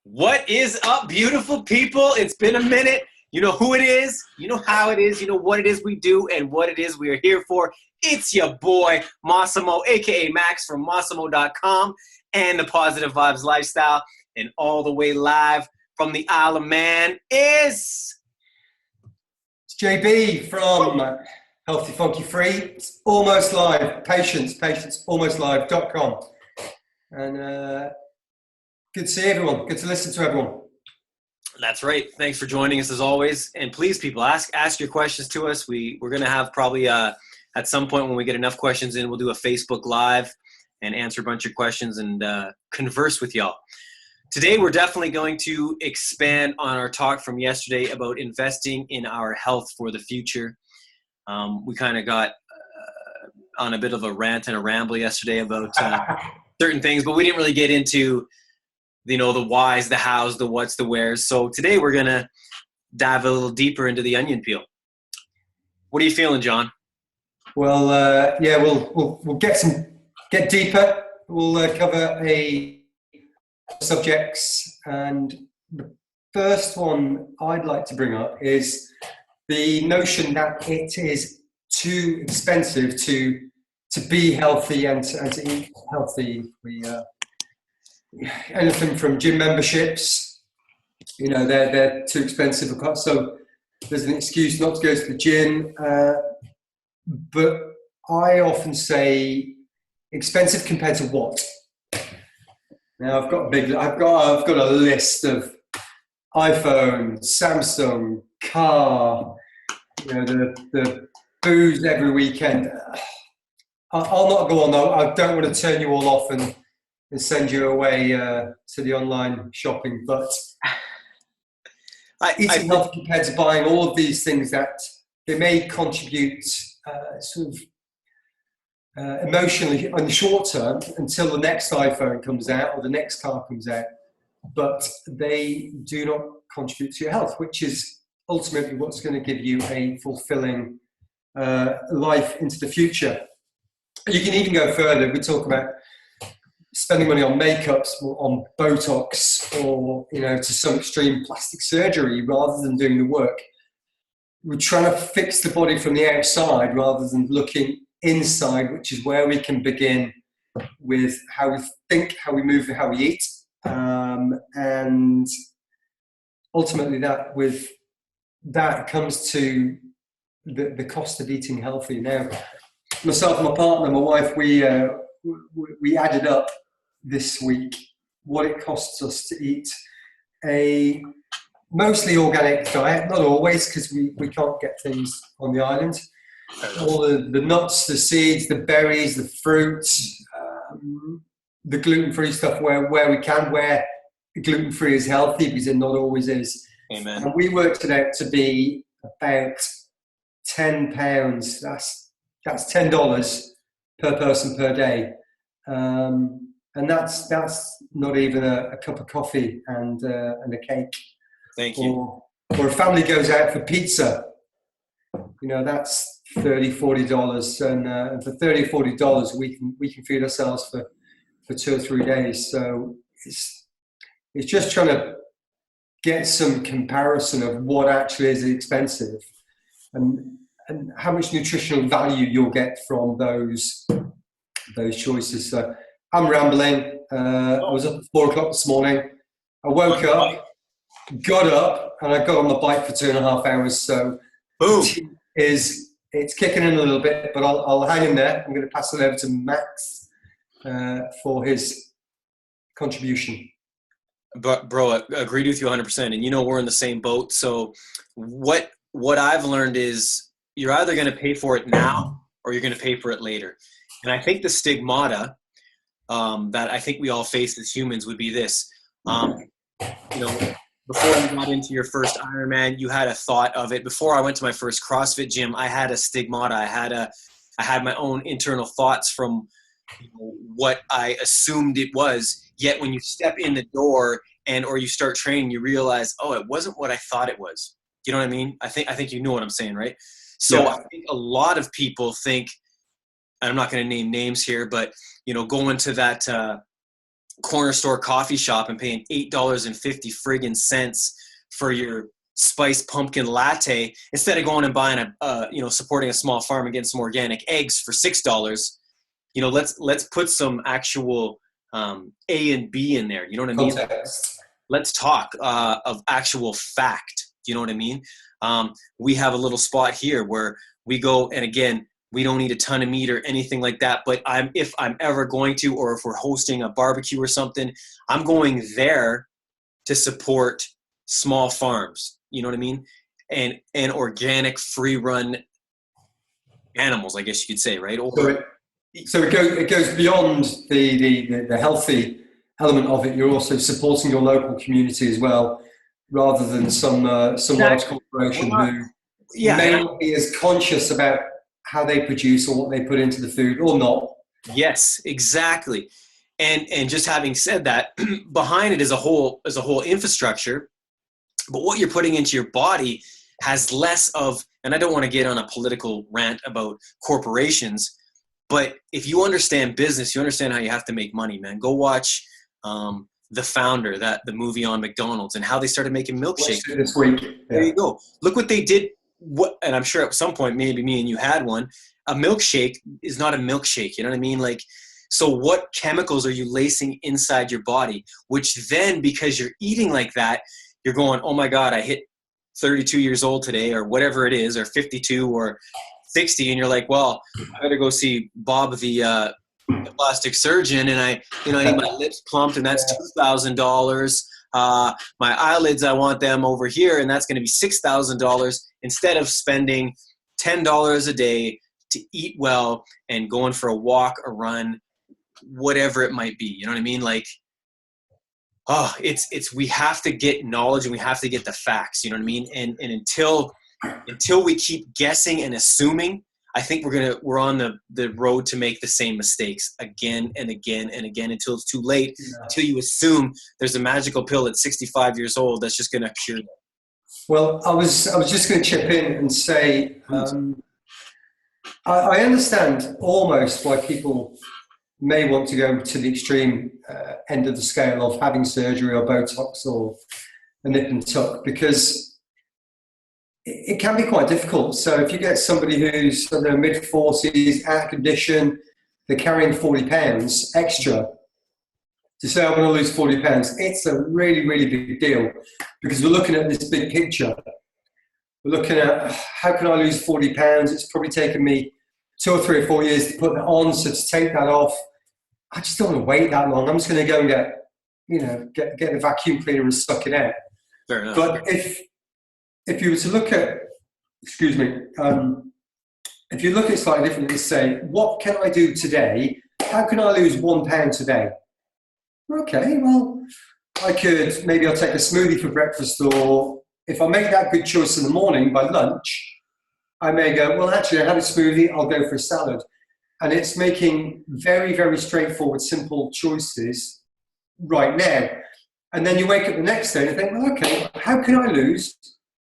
What is up, beautiful people? It's been a minute. You know who it is. You know how it is. You know what it is we do and what it is we are here for. It's your boy, Mossamo, a.k.a. Max from Mossamo.com and the Positive Vibes Lifestyle. And all the way live from the Isle of Man is... It's JB from Healthy Funky Free. It's almost live. Patience, almostlive.com. And good to see everyone. Good to listen to everyone. That's right. Thanks for joining us as always. And please, people, ask your questions to us. We're going to have probably at some point when we get enough questions in, we'll do a Facebook Live and answer a bunch of questions and converse with y'all. Today, we're definitely going to expand on our talk from yesterday about investing in our health for the future. We kind of got on a bit of a rant and a ramble yesterday about certain things, but we didn't really get into, you know, the whys, the hows, the whats, the wheres. So today we're going to dive a little deeper into the onion peel. What are you feeling, John? Well, we'll get deeper. We'll cover a subjects, and the first one I'd like to bring up is the notion that it is too expensive to be healthy and to eat healthy. Anything from gym memberships, you know, they're too expensive. So there's an excuse not to go to the gym. But I often say expensive compared to what? Now I've got a list of iPhone, Samsung, car, you know, the booze every weekend. I'll not go on though. I don't want to turn you all off and send you away to the online shopping, but eating health compared to buying all of these things that they may contribute emotionally in the short term until the next iPhone comes out or the next car comes out, but they do not contribute to your health, which is ultimately what's going to give you a fulfilling life into the future. You can even go further. We talk about spending money on makeups, on Botox, or, you know, to some extreme plastic surgery rather than doing the work. We're trying to fix the body from the outside rather than looking inside, which is where we can begin with how we think, how we move, and how we eat. And ultimately that comes to the cost of eating healthy. Now, myself and my partner, my wife, we added up this week what it costs us to eat a mostly organic diet, not always, because we can't get things on the island. All the nuts, the seeds, the berries, the fruits, the gluten-free stuff where we can, where gluten-free is healthy, because it not always is. Amen. And we worked it out to be about £10. That's $10 per person per day. And that's not even a cup of coffee and a cake. Thank you. Or a family goes out for pizza, you know, that's $30-40, and for $30-40 we can feed ourselves for 2 or 3 days. So it's just trying to get some comparison of what actually is expensive and how much nutritional value you'll get from those choices. So I'm rambling. I was up at 4 o'clock this morning. I woke up, got up, and I got on the bike for 2.5 hours. So boom. It's kicking in a little bit, but I'll hang in there. I'm going to pass it over to Max for his contribution. But bro, I agreed with you 100%. And you know, we're in the same boat. So what I've learned is you're either going to pay for it now or you're going to pay for it later. And I think the stigmata that I think we all face as humans would be this. You know, before you got into your first Ironman, you had a thought of it. Before I went to my first CrossFit gym, I had a stigmata. I had my own internal thoughts from, you know, what I assumed it was. Yet when you step in the door or you start training, you realize, oh, it wasn't what I thought it was. You know what I mean? I think you know what I'm saying, right? So yeah. I think a lot of people think, and I'm not going to name names here, but, you know, going to that corner store coffee shop and paying $8.50 friggin' cents for your spiced pumpkin latte instead of going and buying supporting a small farm and getting some organic eggs for $6. Let's put some actual A and B in there. You know what I mean? Context. Let's talk of actual fact. You know what I mean? We have a little spot here where we go, and again, we don't need a ton of meat or anything like that. But if I'm ever going to, or if we're hosting a barbecue or something, I'm going there to support small farms. You know what I mean? And organic, free-run animals, I guess you could say, right? So it goes beyond the healthy element of it. You're also supporting your local community as well, rather than some large corporation who may not be as conscious about how they produce or what they put into the food or not. Yes, exactly. And just having said that, behind it is a whole infrastructure, but what you're putting into your body has less of, and I don't want to get on a political rant about corporations, but if you understand business, you understand how you have to make money, man. Go watch The Founder, the movie on McDonald's, and how they started making milkshakes this week. Yeah. There you go. Look what they did. And I'm sure at some point, maybe me and you had one. A milkshake is not a milkshake. You know what I mean? Like, so what chemicals are you lacing inside your body? Which then, because you're eating like that, you're going, oh my God, I hit 32 years old today, or whatever it is, or 52 or 60. And you're like, well, I better go see Bob, the plastic surgeon. And I need my lips plumped, and that's $2,000. My eyelids, I want them over here, and that's going to be $6,000 instead of spending $10 a day to eat well and going for a walk, a run, whatever it might be. You know what I mean? Like, we have to get knowledge and we have to get the facts. You know what I mean? And until we keep guessing and assuming, I think we're on the road to make the same mistakes again and again and again until it's too late, until you assume there's a magical pill at 65 years old that's just going to cure them. Well, I was just going to chip in and say, I understand almost why people may want to go to the extreme end of the scale of having surgery or Botox or a nip and tuck, because it can be quite difficult. So if you get somebody who's in their mid-40s, out of condition, they're carrying 40 pounds extra, to say, I'm going to lose 40 pounds, it's a really, really big deal, because we're looking at this big picture. We're looking at, how can I lose 40 pounds? It's probably taken me 2 or 3 or 4 years to put that on. So to take that off, I just don't want to wait that long. I'm just going to go and get the vacuum cleaner and suck it out. Fair enough. But if you were to look at, if you look at it slightly differently, say, what can I do today? How can I lose 1 pound today? Okay, well, maybe I'll take a smoothie for breakfast, or if I make that good choice in the morning, by lunch, I may go, well, actually, I had a smoothie, I'll go for a salad. And it's making very, very straightforward, simple choices right now. And then you wake up the next day and think, well, okay, how can I lose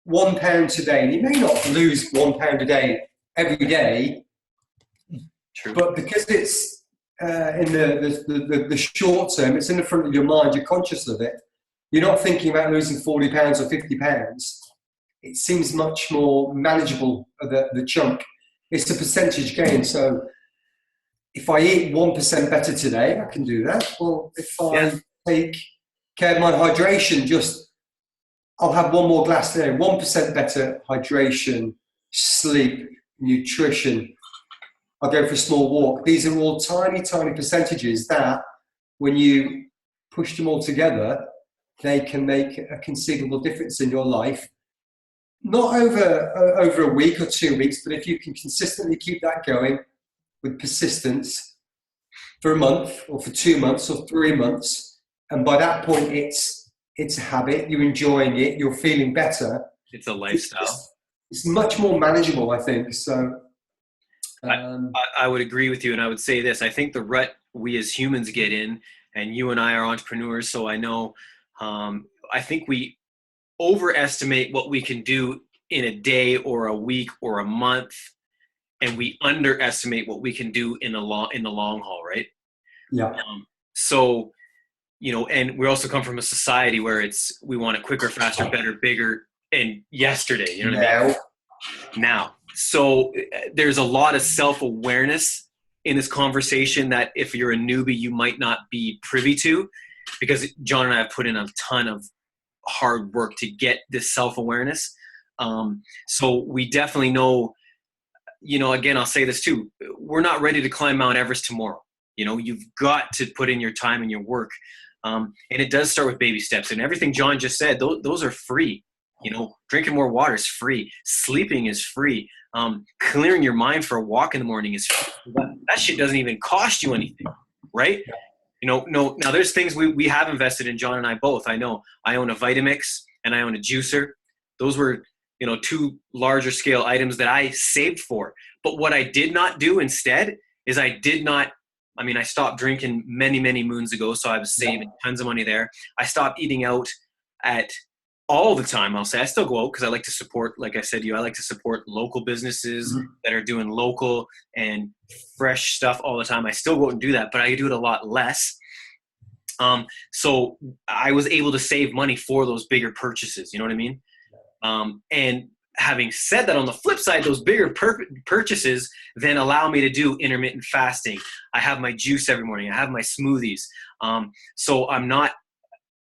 1 pound today? And you may not lose 1 pound a day every day, True. But because it's in the short term, it's in the front of your mind, you're conscious of it. You're not thinking about losing 40 pounds or 50 pounds. It seems much more manageable, the chunk. It's a percentage gain. So if I eat 1% better today, I can do that. Well, if I take care of my hydration, I'll have one more glass today. 1% better hydration, sleep, nutrition. I'll go for a small walk. These are all tiny, tiny percentages that, when you push them all together, they can make a considerable difference in your life. Not over a week or 2 weeks, but if you can consistently keep that going with persistence for a month or for 2 months or 3 months, and by that point it's a habit, you're enjoying it, you're feeling better. It's a lifestyle. It's much more manageable, I think. So I would agree with you, and I would say this. I think the rut we as humans get in, and you and I are entrepreneurs, so I know, I think we overestimate what we can do in a day or a week or a month, and we underestimate what we can do in the long haul, right? Yeah. So and we also come from a society where we want it quicker, faster, better, bigger, and yesterday, you know what I mean? Now. So there's a lot of self-awareness in this conversation that if you're a newbie, you might not be privy to, because John and I have put in a ton of hard work to get this self-awareness. So we definitely know, again, I'll say this too, we're not ready to climb Mount Everest tomorrow. You've got to put in your time and your work. And it does start with baby steps, and everything John just said, those are free. Drinking more water is free. Sleeping is free. Clearing your mind for a walk in the morning is free. That shit doesn't even cost you anything, right? No. Now there's things we have invested in, John and I both. I know I own a Vitamix and I own a juicer. Those were, two larger scale items that I saved for. But what I did not do instead is I stopped drinking many, many moons ago. So I was saving tons of money there. I stopped eating out at all the time. I'll say I still go out because I like to support, like I said to you, I like to support local businesses that are doing local and fresh stuff all the time. I still go out and do that, but I do it a lot less. So I was able to save money for those bigger purchases. You know what I mean? And having said that, on the flip side, those bigger purchases then allow me to do intermittent fasting. I have my juice every morning. I have my smoothies. So I'm not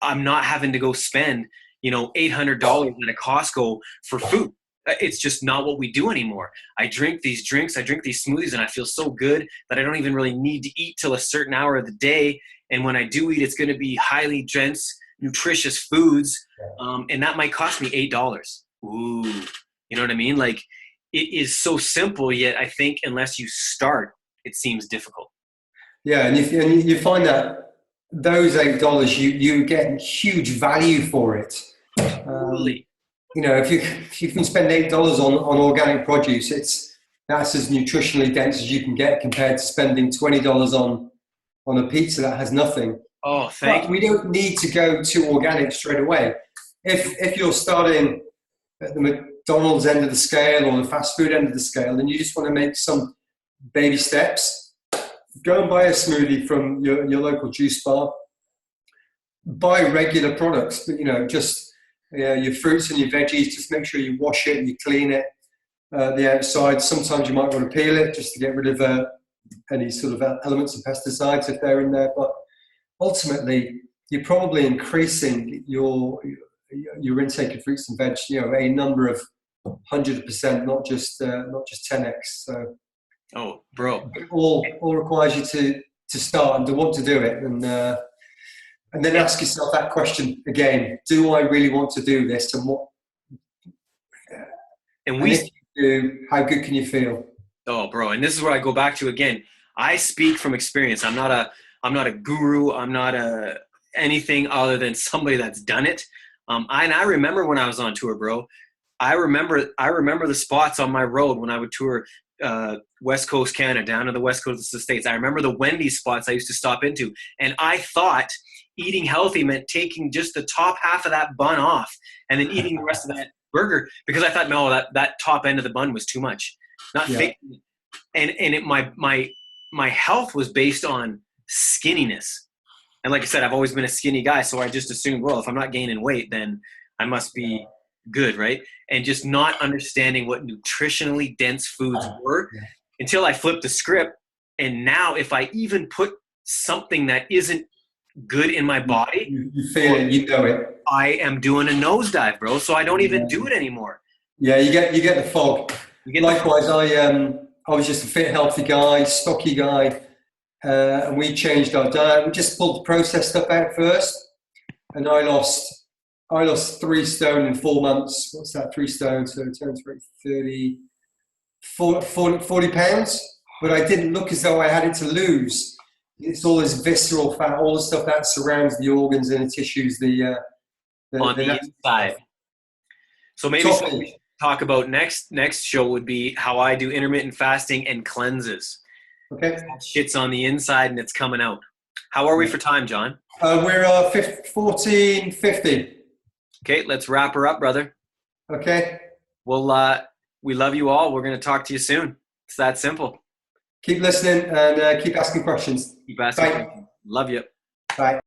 having to go spend, $800 at a Costco for food. It's just not what we do anymore. I drink these drinks, I drink these smoothies, and I feel so good that I don't even really need to eat till a certain hour of the day. And when I do eat, it's going to be highly dense, nutritious foods. And that might cost me $8. Ooh, you know what I mean? Like, it is so simple, yet I think unless you start, it seems difficult. Yeah, and you find that those $8, you get huge value for it. Totally. If you can spend $8 on organic produce, that's as nutritionally dense as you can get compared to spending $20 on a pizza that has nothing. Oh, thank you. We don't need to go to organic straight away. If you're starting at the McDonald's end of the scale or the fast food end of the scale, and you just want to make some baby steps, go and buy a smoothie from your local juice bar. Buy regular products, but your fruits and your veggies. Just make sure you wash it and you clean it, the outside. Sometimes you might want to peel it just to get rid of any sort of elements of pesticides if they're in there. But ultimately, you're probably increasing your intake of fruits and veg, a number of 100%, not just 10x. So. Oh, bro! It all requires you to start and to want to do it, and then ask yourself that question again: do I really want to do this? And what? And if you do, how good can you feel? Oh, bro! And this is where I go back to again. I speak from experience. I'm not a guru. I'm not anything other than somebody that's done it. And I remember when I was on tour, bro. I remember the spots on my road when I would tour West Coast Canada down to the West Coast of the States. I remember the Wendy's spots I used to stop into, and I thought eating healthy meant taking just the top half of that bun off and then eating the rest of that burger, because I thought, no, that top end of the bun was too much. Not thinking, and my health was based on skinniness. And like I said, I've always been a skinny guy, so I just assumed, well, if I'm not gaining weight, then I must be good, right? And just not understanding what nutritionally dense foods were until I flipped the script. And now if I even put something that isn't good in my body, you feel it, you know it. I am doing a nosedive, bro. So I don't even do it anymore. Yeah, you get the fog. Likewise, I was just a fit, healthy guy, stocky guy, and we changed our diet. We just pulled the processed stuff out first, and I lost 3 stone in 4 months. What's that, 3 stone? So it turns to 40 pounds. But I didn't look as though I had it to lose. It's all this visceral fat, all the stuff that surrounds the organs and the tissues. On the inside. So maybe something we should talk about next show would be how I do intermittent fasting and cleanses. Okay. That shit's on the inside and it's coming out. How are we for time, John? We're 14:50. Okay, let's wrap her up, brother. Okay. Well, we love you all. We're going to talk to you soon. It's that simple. Keep listening and keep asking questions. Keep asking questions. Love you. Bye.